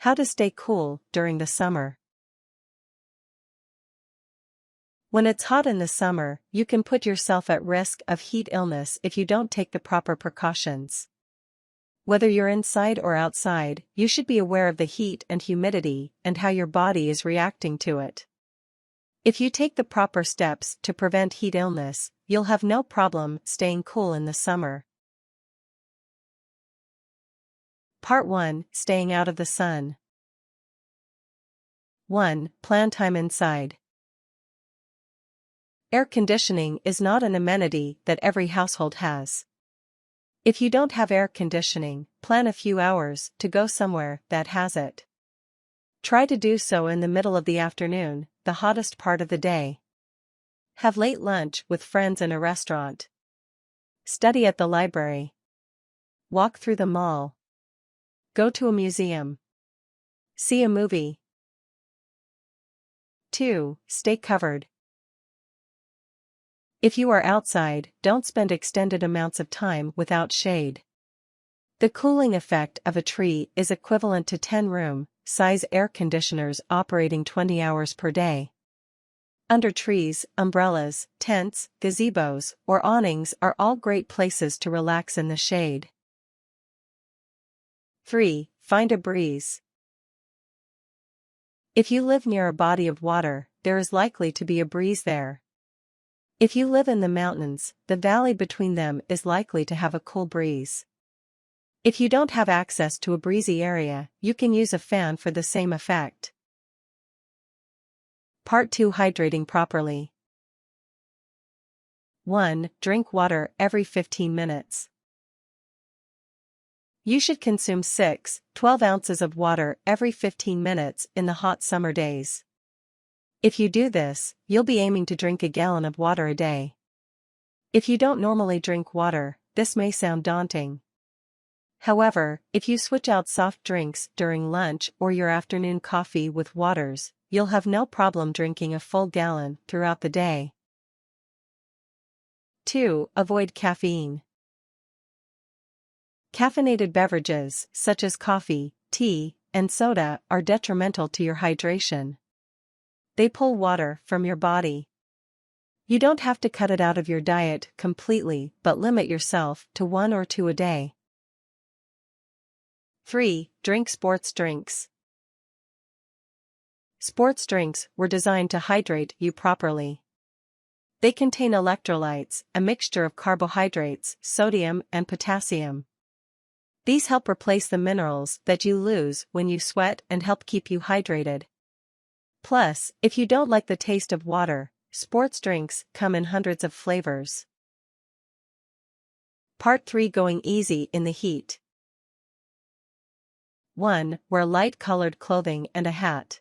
How to stay cool during the summer. When it's hot in the summer, you can put yourself at risk of heat illness if you don't take the proper precautions. Whether you're inside or outside, you should be aware of the heat and humidity and how your body is reacting to it. If you take the proper steps to prevent heat illness, you'll have no problem staying cool in the summer. Part 1: Staying out of the sun. 1. Plan time inside. Air conditioning is not an amenity that every household has. If you don't have air conditioning, plan a few hours to go somewhere that has it. Try to do so in the middle of the afternoon, the hottest part of the day. Have late lunch with friends in a restaurant. Study at the library. Walk through the mall. Go to a museum. See a movie. 2. Stay covered. If you are outside, don't spend extended amounts of time without shade. The cooling effect of a tree is equivalent to 10 room-size air conditioners operating 20 hours per day. Under trees, umbrellas, tents, gazebos, or awnings are all great places to relax in the shade. 3. Find a breeze. If you live near a body of water, there is likely to be a breeze there. If you live in the mountains, the valley between them is likely to have a cool breeze. If you don't have access to a breezy area, you can use a fan for the same effect. Part 2: Hydrating Properly. 1. Drink water every 15 minutes. You should consume 6-12 ounces of water every 15 minutes in the hot summer days. If you do this, you'll be aiming to drink a gallon of water a day. If you don't normally drink water, this may sound daunting. However, if you switch out soft drinks during lunch or your afternoon coffee with waters, you'll have no problem drinking a full gallon throughout the day. 2. Avoid caffeine. Caffeinated beverages, such as coffee, tea, and soda, are detrimental to your hydration. They pull water from your body. You don't have to cut it out of your diet completely, but limit yourself to 1 or 2 a day. 3. Drink sports drinks. Sports drinks were designed to hydrate you properly. They contain electrolytes, a mixture of carbohydrates, sodium, and potassium. These help replace the minerals that you lose when you sweat and help keep you hydrated. Plus, if you don't like the taste of water, sports drinks come in hundreds of flavors. Part 3: Going easy in the heat. 1. Wear light-colored clothing and a hat.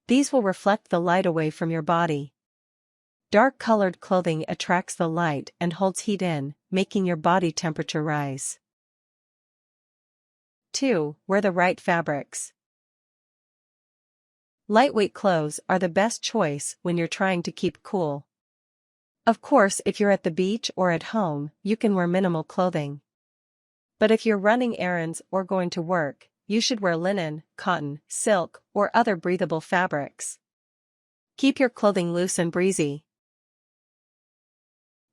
These will reflect the light away from your body. Dark-colored clothing attracts the light and holds heat in, making your body temperature rise. 2. Wear the right fabrics. Lightweight clothes are the best choice when you're trying to keep cool. Of course, if you're at the beach or at home, you can wear minimal clothing. But if you're running errands or going to work, you should wear linen, cotton, silk, or other breathable fabrics. Keep your clothing loose and breezy.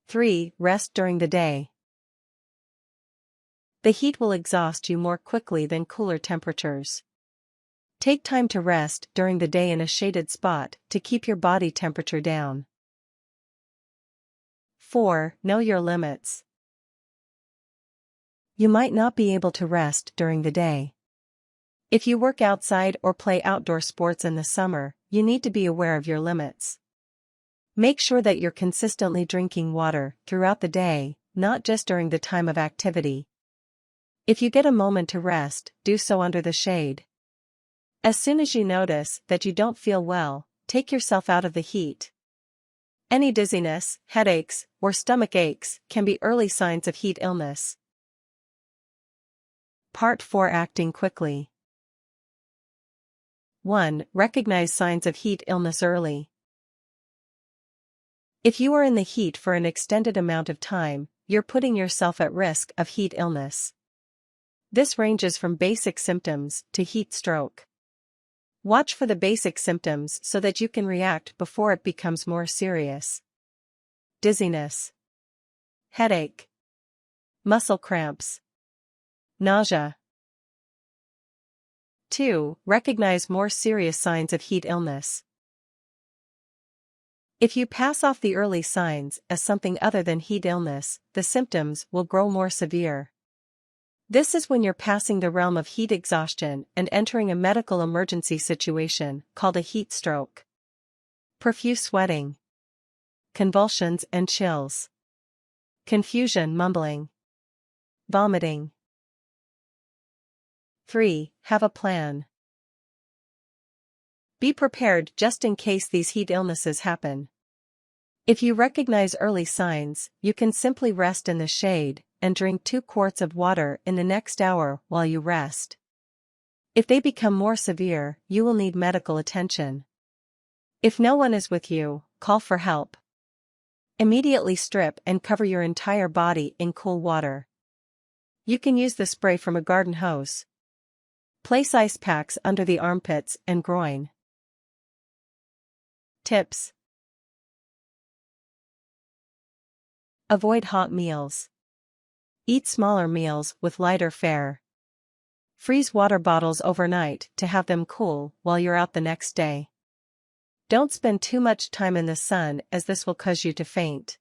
3. Rest during the day. The heat will exhaust you more quickly than cooler temperatures. Take time to rest during the day in a shaded spot to keep your body temperature down. 4. Know your limits. You might not be able to rest during the day. If you work outside or play outdoor sports in the summer, you need to be aware of your limits. Make sure that you're consistently drinking water throughout the day, not just during the time of activity. If you get a moment to rest, do so under the shade. As soon as you notice that you don't feel well, take yourself out of the heat. Any dizziness, headaches, or stomach aches can be early signs of heat illness. Part 4: Acting quickly. 1. Recognize signs of heat illness early. If you are in the heat for an extended amount of time, you're putting yourself at risk of heat illness. This ranges from basic symptoms to heat stroke. Watch for the basic symptoms so that you can react before it becomes more serious. Dizziness, headache, muscle cramps, nausea. 2. Recognize more serious signs of heat illness. If you pass off the early signs as something other than heat illness, the symptoms will grow more severe. This is when you're passing the realm of heat exhaustion and entering a medical emergency situation called a heat stroke. Profuse sweating, convulsions and chills, confusion, mumbling, vomiting. 3. Have a plan. Be prepared just in case these heat illnesses happen. If you recognize early signs, you can simply rest in the shade and drink 2 quarts of water in the next hour while you rest. If they become more severe, you will need medical attention. If no one is with you, call for help. Immediately strip and cover your entire body in cool water. You can use the spray from a garden hose. Place ice packs under the armpits and groin. Tips. Avoid hot meals. Eat smaller meals with lighter fare. Freeze water bottles overnight to have them cool while you're out the next day. Don't spend too much time in the sun as this will cause you to faint.